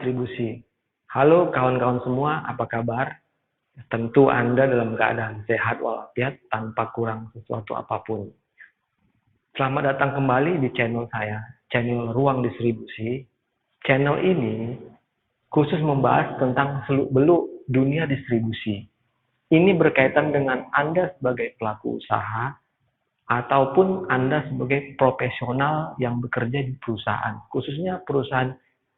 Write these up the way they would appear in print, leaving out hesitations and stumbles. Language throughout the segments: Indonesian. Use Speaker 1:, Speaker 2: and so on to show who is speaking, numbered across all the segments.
Speaker 1: distribusi. Halo kawan-kawan semua, apa kabar? Tentu Anda dalam keadaan sehat walafiat tanpa kurang sesuatu apapun. Selamat datang kembali di channel saya, channel Ruang Distribusi. Channel ini khusus membahas tentang seluk-beluk dunia distribusi. Ini berkaitan dengan Anda sebagai pelaku usaha ataupun Anda sebagai profesional yang bekerja di perusahaan, khususnya perusahaan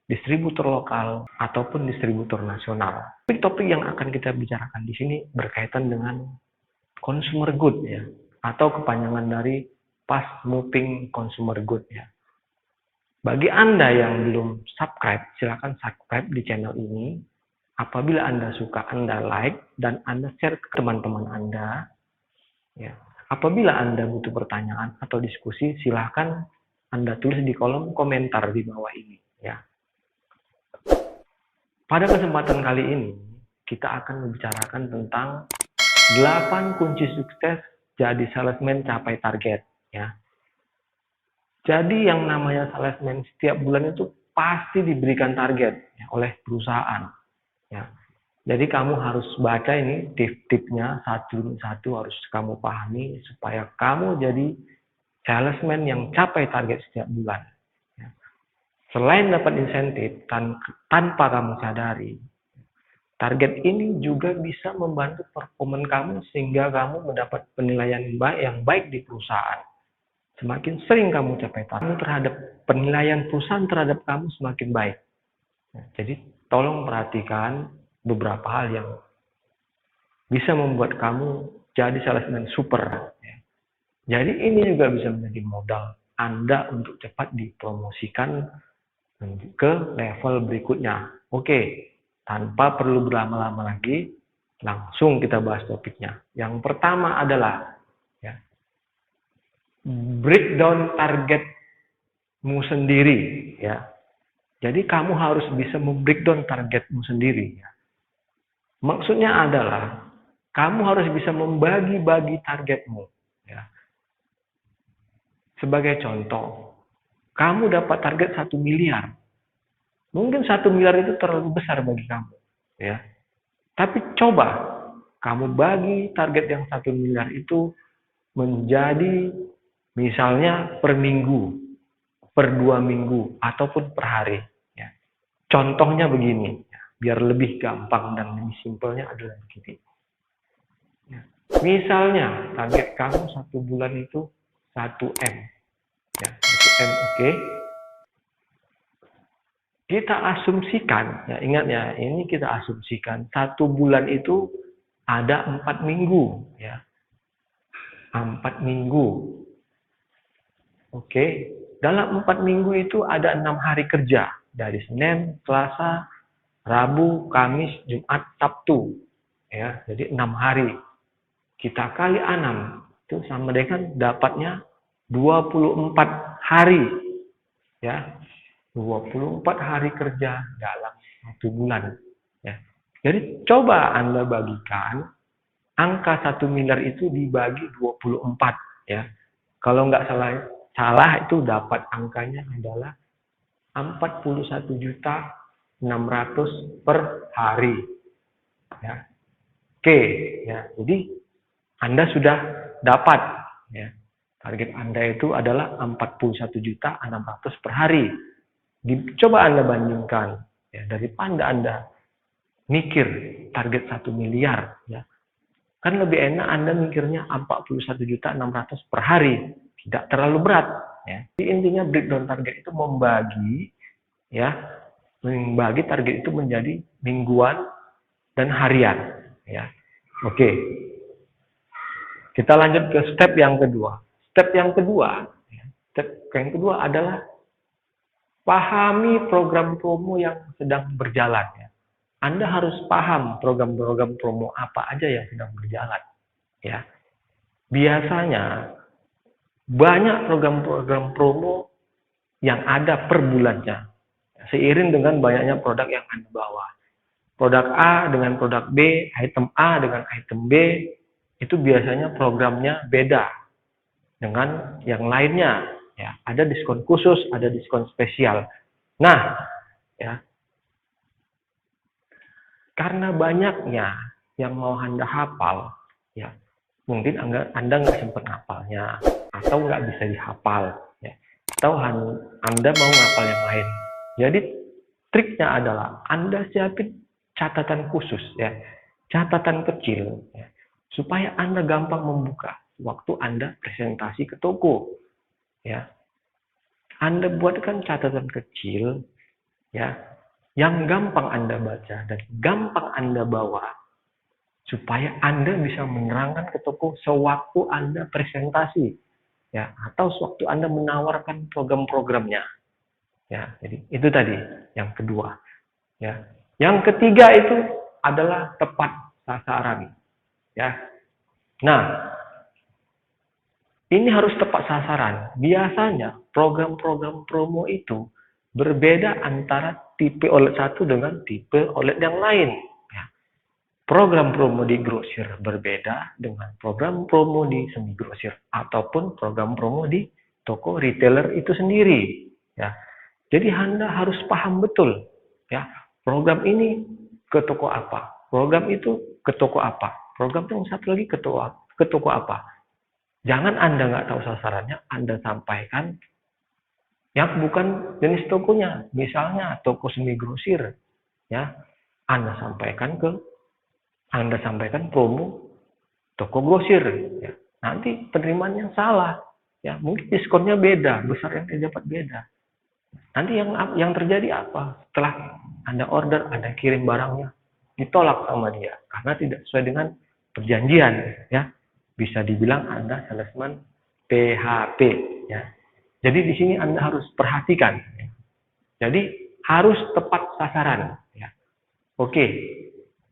Speaker 1: distributor lokal ataupun distributor nasional. Topik yang akan kita bicarakan di sini berkaitan dengan consumer good ya, atau kepanjangan dari fast moving consumer good ya. Bagi Anda yang belum subscribe, silakan subscribe di channel ini. Apabila Anda suka, Anda like dan Anda share ke teman-teman Anda. Ya. Apabila Anda butuh pertanyaan atau diskusi, silahkan Anda tulis di kolom komentar di bawah ini. Ya. Pada kesempatan kali ini, kita akan membicarakan tentang 8 kunci sukses jadi salesman capai target. Ya. Jadi yang namanya salesman setiap bulan itu pasti diberikan target ya, oleh perusahaan. Ya. Jadi kamu harus baca ini tip-tipnya satu harus kamu pahami supaya kamu jadi salesman yang capai target setiap bulan. Ya. Selain dapat insentif tanpa kamu sadari, target ini juga bisa membantu performa kamu sehingga kamu mendapat penilaian yang baik di perusahaan. Semakin sering kamu capai target terhadap penilaian perusahaan terhadap kamu semakin baik. Ya. Jadi tolong perhatikan beberapa hal yang bisa membuat kamu jadi salesman super. Jadi ini juga bisa menjadi modal Anda untuk cepat dipromosikan ke level berikutnya. Oke, tanpa perlu berlama-lama lagi, langsung kita bahas topiknya. Yang pertama adalah ya, breakdown targetmu sendiri. Ya. Jadi kamu harus bisa membreakdown targetmu sendiri. Ya. Maksudnya adalah kamu harus bisa membagi-bagi targetmu. Ya. Sebagai contoh, kamu dapat target 1 miliar. Mungkin 1 miliar itu terlalu besar bagi kamu. Ya. Tapi coba kamu bagi target yang 1 miliar itu menjadi misalnya per minggu, per 2 minggu, ataupun per hari. Ya. Contohnya begini. Biar lebih gampang dan lebih simpelnya adalah begini. Ya. Misalnya target kamu 1 bulan itu 1M. Ya, 1M oke. Kita asumsikan, ya ingat ya, ini kita asumsikan 1 bulan itu ada 4 minggu. Ya. 4 minggu. Oke. Dalam 4 minggu itu ada 6 hari kerja. Dari Senin, Selasa, Rabu, Kamis, Jumat, Sabtu. Ya, jadi 6 hari. Kita kali 6 itu sama dengan dapatnya 24 hari. Ya. 24 hari kerja dalam 1 bulan. Ya. Jadi coba Anda bagikan angka 1 miliar itu dibagi 24 ya. Kalau nggak salah itu dapat angkanya adalah 41.600.000 per hari. Ya. Oke, ya. Jadi Anda sudah dapat ya. Target Anda itu adalah 41.600.000 per hari. Coba Anda bandingkan ya, daripada Anda mikir target 1 miliar ya. Kan lebih enak Anda mikirnya 41.600.000 per hari. Tidak terlalu berat ya. Jadi intinya breakdown target itu membagi target itu menjadi mingguan dan harian ya. Oke. Kita lanjut ke step yang kedua. Step yang kedua adalah pahami program promo yang sedang berjalan ya. Anda harus paham program-program promo apa aja yang sedang berjalan ya. Biasanya banyak program-program promo yang ada per bulannya. Seiring dengan banyaknya produk yang Anda bawa. Produk A dengan produk B, item A dengan item B, itu biasanya programnya beda dengan yang lainnya. Ya, ada diskon khusus, ada diskon spesial. Nah, ya, Karena banyaknya yang mau Anda hafal, ya mungkin Anda nggak sempat hafalnya, atau nggak bisa dihafal, ya. Atau Anda mau ngapal yang lain. Jadi triknya adalah Anda siapin catatan khusus, ya, catatan kecil, ya, supaya Anda gampang membuka waktu Anda presentasi ke toko, ya. Anda buatkan catatan kecil, ya, yang gampang Anda baca dan gampang Anda bawa, supaya Anda bisa menerangkan ke toko sewaktu Anda presentasi, ya, atau sewaktu Anda menawarkan program-programnya, ya. Jadi itu tadi yang kedua, ya. Yang ketiga itu adalah tepat sasaran, ya. Nah, ini harus tepat sasaran. Biasanya program-program promo itu berbeda antara tipe OLED satu dengan tipe OLED yang lain. Ya. Program promo di grosir berbeda dengan program promo di semi grosir ataupun program promo di toko retailer itu sendiri. Ya. Jadi Anda harus paham betul, ya, program ini ke toko apa, program itu ke toko apa, program yang satu lagi ke toko apa. Jangan Anda nggak tahu sasarannya, Anda sampaikan yang bukan jenis tokonya. Misalnya toko semi grosir, ya, Anda sampaikan promo toko grosir, ya. Nanti penerimaan yang salah, ya, mungkin diskonnya beda, besar yang didapat beda. Nanti yang terjadi apa? Setelah Anda order, Anda kirim barangnya, ditolak sama dia karena tidak sesuai dengan perjanjian, ya. Bisa dibilang Anda salesman PHP, ya. Jadi di sini Anda harus perhatikan. Jadi harus tepat sasaran, ya. Oke.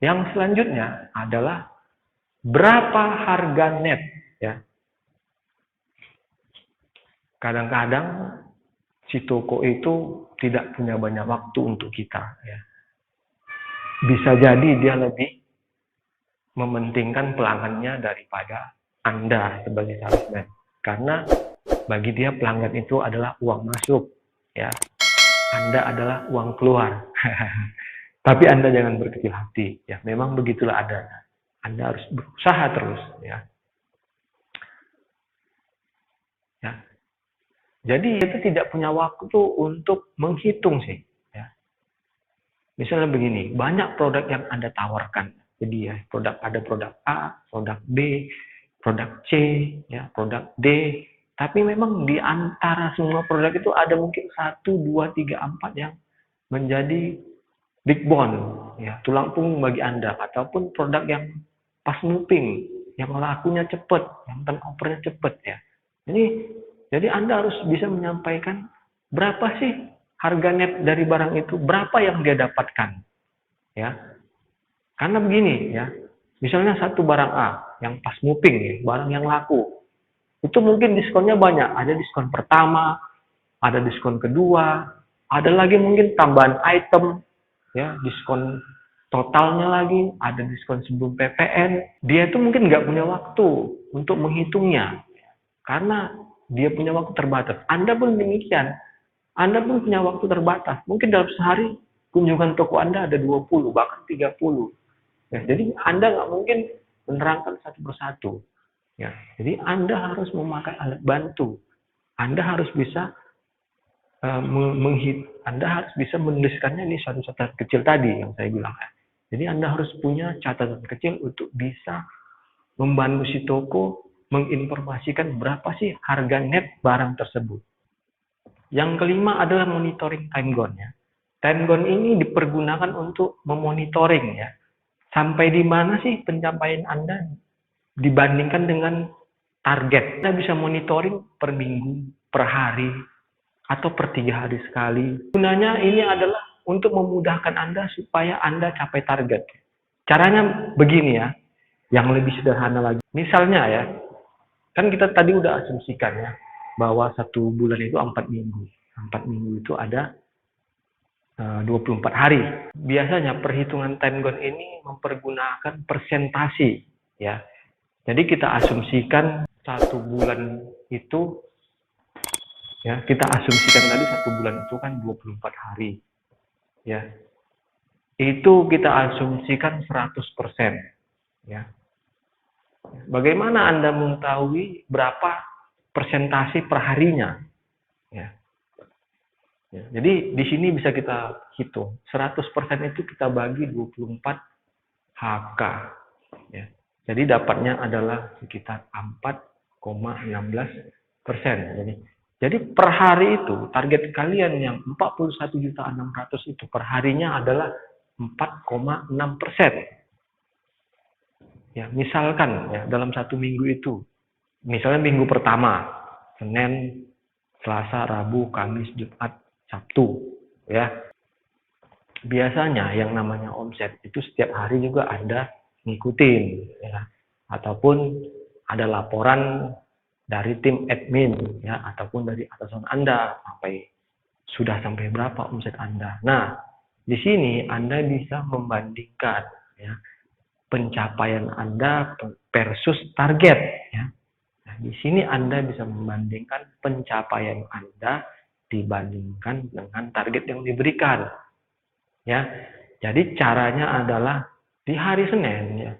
Speaker 1: Yang selanjutnya adalah berapa harga net, ya. Kadang-kadang si toko itu tidak punya banyak waktu untuk kita, ya. Bisa jadi dia lebih mementingkan pelanggannya daripada Anda sebagai salesman. Karena bagi dia pelanggan itu adalah uang masuk, ya. Anda adalah uang keluar. Tapi Anda jangan berkecil hati, ya. Memang begitulah adanya. Anda harus berusaha terus, ya. Ya. Jadi itu tidak punya waktu untuk menghitung sih, ya. Misalnya begini, banyak produk yang Anda tawarkan. Jadi ya, ada produk A, produk B, produk C, ya, produk D. Tapi memang di antara semua produk itu ada mungkin 1, 2, 3, 4 yang menjadi big bone, ya, tulang punggung bagi Anda, ataupun produk yang pas moving, yang lakunya cepat, yang turnover-nya cepat, ya. Jadi Anda harus bisa menyampaikan berapa sih harga net dari barang itu, berapa yang dia dapatkan, ya. Karena begini, ya, misalnya satu barang A yang pas moving, ya, barang yang laku, itu mungkin diskonnya banyak, ada diskon pertama, ada diskon kedua, ada lagi mungkin tambahan item, ya, diskon totalnya lagi, ada diskon sebelum PPN. Dia itu mungkin nggak punya waktu untuk menghitungnya, karena dia punya waktu terbatas. Anda pun demikian. Anda pun punya waktu terbatas. Mungkin dalam sehari kunjungan toko Anda ada 20, bahkan 30. Ya, jadi Anda nggak mungkin menerangkan satu persatu. Ya, jadi Anda harus memakai alat bantu. Anda harus bisa Anda harus bisa menuliskannya ini satu catatan kecil tadi yang saya bilang. Jadi Anda harus punya catatan kecil untuk bisa membantu si toko menginformasikan berapa sih harga net barang tersebut. Yang kelima adalah monitoring time gone-nya. Time gone ini dipergunakan untuk memonitoring, ya. Sampai di mana sih pencapaian Anda dibandingkan dengan target. Anda bisa monitoring per minggu, per hari, atau per 3 hari sekali. Gunanya ini adalah untuk memudahkan Anda supaya Anda capai target. Caranya begini, ya, yang lebih sederhana lagi. Misalnya, ya, kan kita tadi udah asumsikan, ya, bahwa 1 bulan itu 4 minggu. 4 minggu itu ada 24 hari. Biasanya perhitungan time gone ini mempergunakan persentase, ya. Jadi kita asumsikan 1 bulan itu, ya, kita asumsikan tadi 1 bulan itu kan 24 hari, ya. itu kita asumsikan 100%, ya. Bagaimana Anda mengetahui berapa persentase perharinya? Ya. Ya. Jadi di sini bisa kita hitung. 100% itu kita bagi 24 HK. Ya. Jadi dapatnya adalah sekitar 4,16%. Jadi per hari itu target kalian yang 41.600.000 itu per harinya adalah 4,6%. Ya, misalkan ya dalam satu minggu itu, misalnya minggu pertama, Senin, Selasa, Rabu, Kamis, Jumat, Sabtu, ya. Biasanya yang namanya omset itu setiap hari juga Anda ngikutin, ya. Ataupun ada laporan dari tim admin, ya, ataupun dari atasan Anda sampai berapa omset Anda. Nah, di sini Anda bisa membandingkan, ya, pencapaian Anda versus target, ya. Nah, di sini Anda bisa membandingkan pencapaian Anda dibandingkan dengan target yang diberikan, ya. Jadi caranya adalah di hari Senin, ya,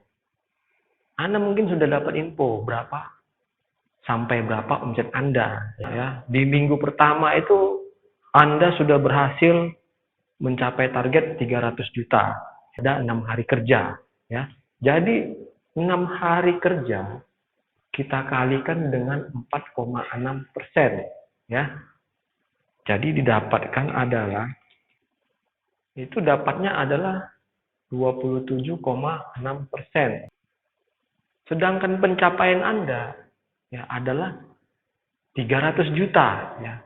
Speaker 1: Anda mungkin sudah dapat info sampai berapa omset Anda, ya. Di minggu pertama itu Anda sudah berhasil mencapai target 300 juta. Ada 6 hari kerja, ya. Jadi 6 hari kerja kita kalikan dengan 4,6%, ya. Jadi didapatkan adalah dapatnya adalah 27,6%. Sedangkan pencapaian Anda, ya, adalah 300 juta, ya.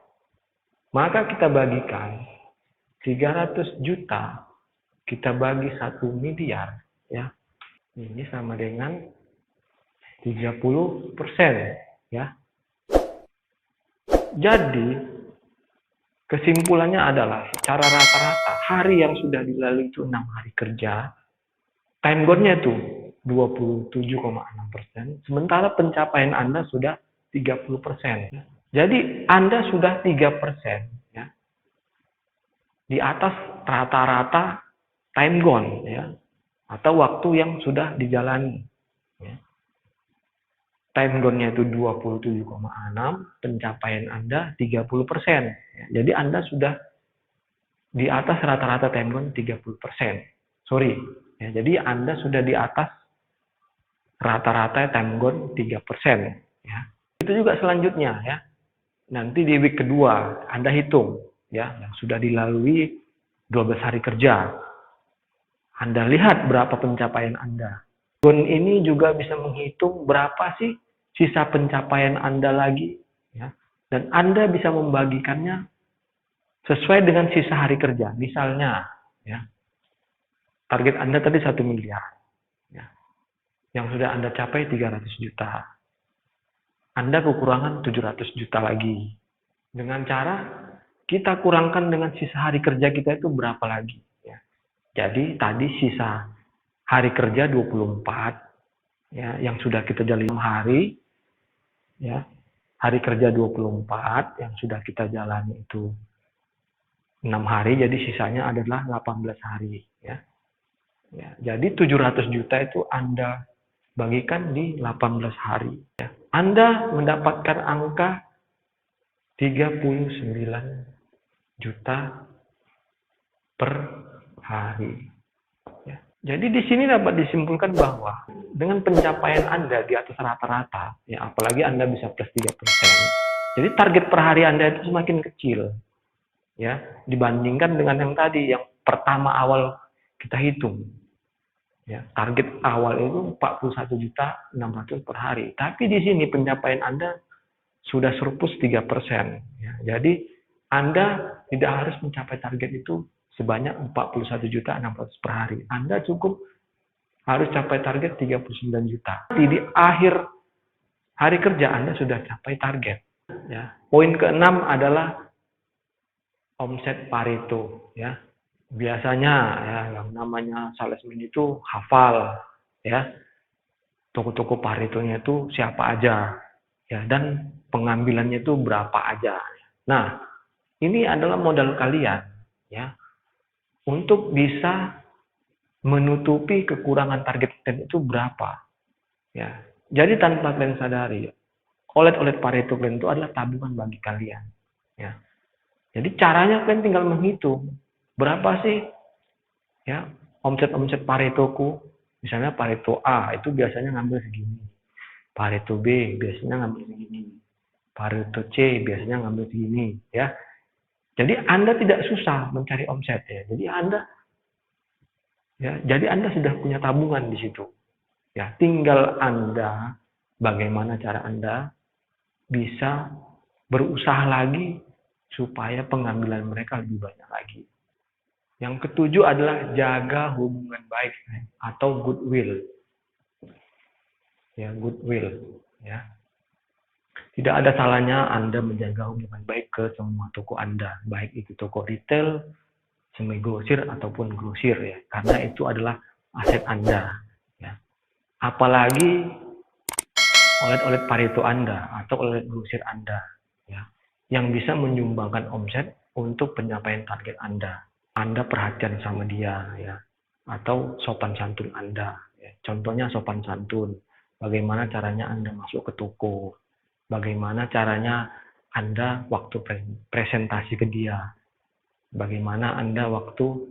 Speaker 1: Maka kita bagikan 300 juta kita bagi 1 miliar, ya. Ini sama dengan 30%, ya. Jadi kesimpulannya adalah secara rata-rata hari yang sudah dilalui itu 6 hari kerja, time goal-nya itu 27,6%, sementara pencapaian Anda sudah 30%. Jadi Anda sudah 3%, ya, di atas rata-rata time goal, ya, atau waktu yang sudah dijalani, ya. Time goal-nya itu 27,6, pencapaian Anda 30%. Ya. Jadi Anda sudah di atas rata-rata time goal 30%. Sorry, ya, jadi Anda sudah di atas rata-rata time goal 3%. Ya. Itu juga selanjutnya, ya. Nanti di week kedua Anda hitung, ya, yang sudah dilalui 12 hari kerja. Anda lihat berapa pencapaian Anda. Goal ini juga bisa menghitung berapa sih sisa pencapaian Anda lagi, ya. Dan Anda bisa membagikannya sesuai dengan sisa hari kerja. Misalnya, ya, target Anda tadi 1 miliar, ya. Yang sudah Anda capai 300 juta. Anda kekurangan 700 juta lagi. Dengan cara kita kurangkan dengan sisa hari kerja kita itu berapa lagi, ya. Jadi tadi sisa hari kerja 24, ya, yang sudah kita jalani 6 hari, ya. Hari kerja 24 yang sudah kita jalani itu 6 hari, jadi sisanya adalah 18 hari, ya. Ya, jadi 700 juta itu Anda bagikan di 18 hari, ya. Anda mendapatkan angka 39 juta per hari. Ya. Jadi di sini dapat disimpulkan bahwa dengan pencapaian Anda di atas rata-rata, ya, apalagi Anda bisa plus 3%, jadi target per hari Anda itu semakin kecil, ya, dibandingkan dengan yang tadi, yang pertama awal kita hitung. Ya, target awal itu 41.600.000 per hari. Tapi di sini pencapaian Anda sudah surplus 3%. Ya, jadi Anda tidak harus mencapai target itu sebanyak 41.600.000 per hari. Anda cukup harus capai target 39 juta. Di akhir hari kerja Anda sudah capai target. Ya. Poin keenam adalah omset Pareto. Ya. Biasanya, ya, yang namanya salesman itu hafal, ya, toko-toko Paretonya itu siapa aja, ya, dan pengambilannya itu berapa aja. Nah, ini adalah modal kalian, ya, untuk bisa menutupi kekurangan target kalian itu berapa. Ya, jadi tanpa kalian sadari, olet-olet Pareto kalian itu adalah tabungan bagi kalian. Ya, jadi caranya kalian tinggal menghitung berapa sih ya omset Paretoku. Misalnya Pareto A itu biasanya ngambil segini, Pareto B biasanya ngambil segini, Pareto C biasanya ngambil segini, ya. Jadi Anda tidak susah mencari omset ya. Jadi Anda sudah punya tabungan di situ. Ya, tinggal Anda bagaimana cara Anda bisa berusaha lagi supaya pengambilan mereka lebih banyak lagi. Yang ketujuh adalah jaga hubungan baik atau goodwill. Ya, goodwill, ya. Tidak ada salahnya Anda menjaga hubungan baik ke semua toko Anda, baik itu toko retail, semi grosir ataupun grosir ya, karena itu adalah aset Anda. Ya. Apalagi olet-olet Pareto Anda atau olet grosir Anda, ya, yang bisa menyumbangkan omset untuk pencapaian target Anda. Anda perhatian sama dia, ya, atau sopan santun Anda. Ya. Contohnya sopan santun, bagaimana caranya Anda masuk ke toko. Bagaimana caranya Anda waktu presentasi ke dia. Bagaimana Anda waktu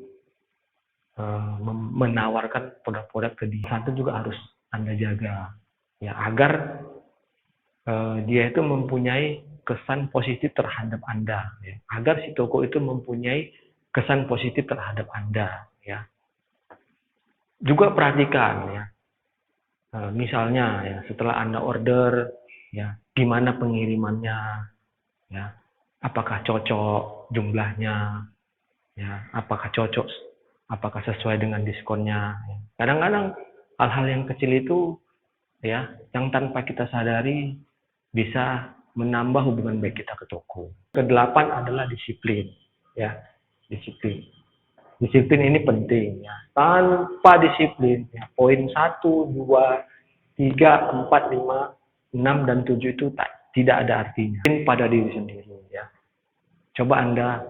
Speaker 1: menawarkan produk-produk ke dia. Satu juga harus Anda jaga. Ya, agar dia itu mempunyai kesan positif terhadap Anda. Ya. Agar si toko itu mempunyai kesan positif terhadap Anda. Ya. Juga perhatikan. Ya. Misalnya ya, setelah Anda order, ya, gimana pengirimannya, ya, apakah cocok jumlahnya, ya, apakah cocok, apakah sesuai dengan diskonnya. Ya. Kadang-kadang hal-hal yang kecil itu, ya, yang tanpa kita sadari bisa menambah hubungan baik kita ke toko. Kedelapan adalah disiplin, ya, disiplin. Disiplin ini penting, ya. Tanpa disiplin, ya, poin 1, 2, 3, 4, 5, 6, dan 7 itu tidak ada artinya. Pada diri sendiri, ya. Coba Anda,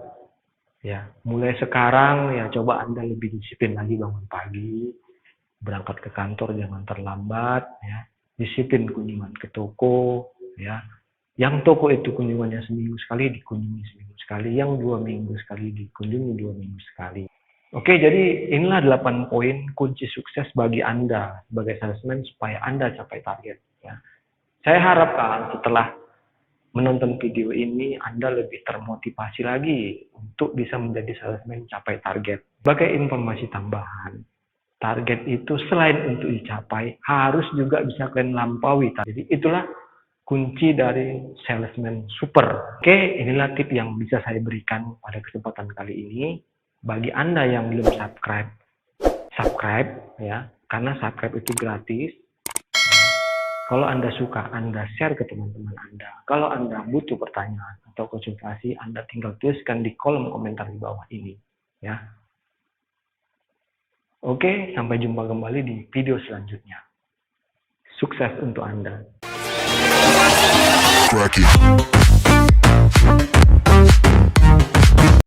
Speaker 1: ya, mulai sekarang, ya, coba Anda lebih disiplin lagi bangun pagi, berangkat ke kantor jangan terlambat, ya. Disiplin kunjungan ke toko, ya. Yang toko itu kunjungannya seminggu sekali, dikunjungi seminggu sekali. Yang 2 minggu sekali, dikunjungi 2 minggu sekali. Oke, jadi inilah 8 poin kunci sukses bagi Anda sebagai salesman supaya Anda capai target. Ya. Saya harapkan setelah menonton video ini Anda lebih termotivasi lagi untuk bisa menjadi salesman capai target. Sebagai informasi tambahan, target itu selain untuk dicapai, harus juga bisa kalian lampaui. Jadi itulah kunci dari salesman super. Oke, inilah tip yang bisa saya berikan pada kesempatan kali ini. Bagi Anda yang belum subscribe ya, karena subscribe itu gratis. Kalau Anda suka, Anda share ke teman-teman Anda. Kalau Anda butuh pertanyaan atau konsultasi, Anda tinggal tuliskan di kolom komentar di bawah ini, ya. Oke, sampai jumpa kembali di video selanjutnya. Sukses untuk Anda.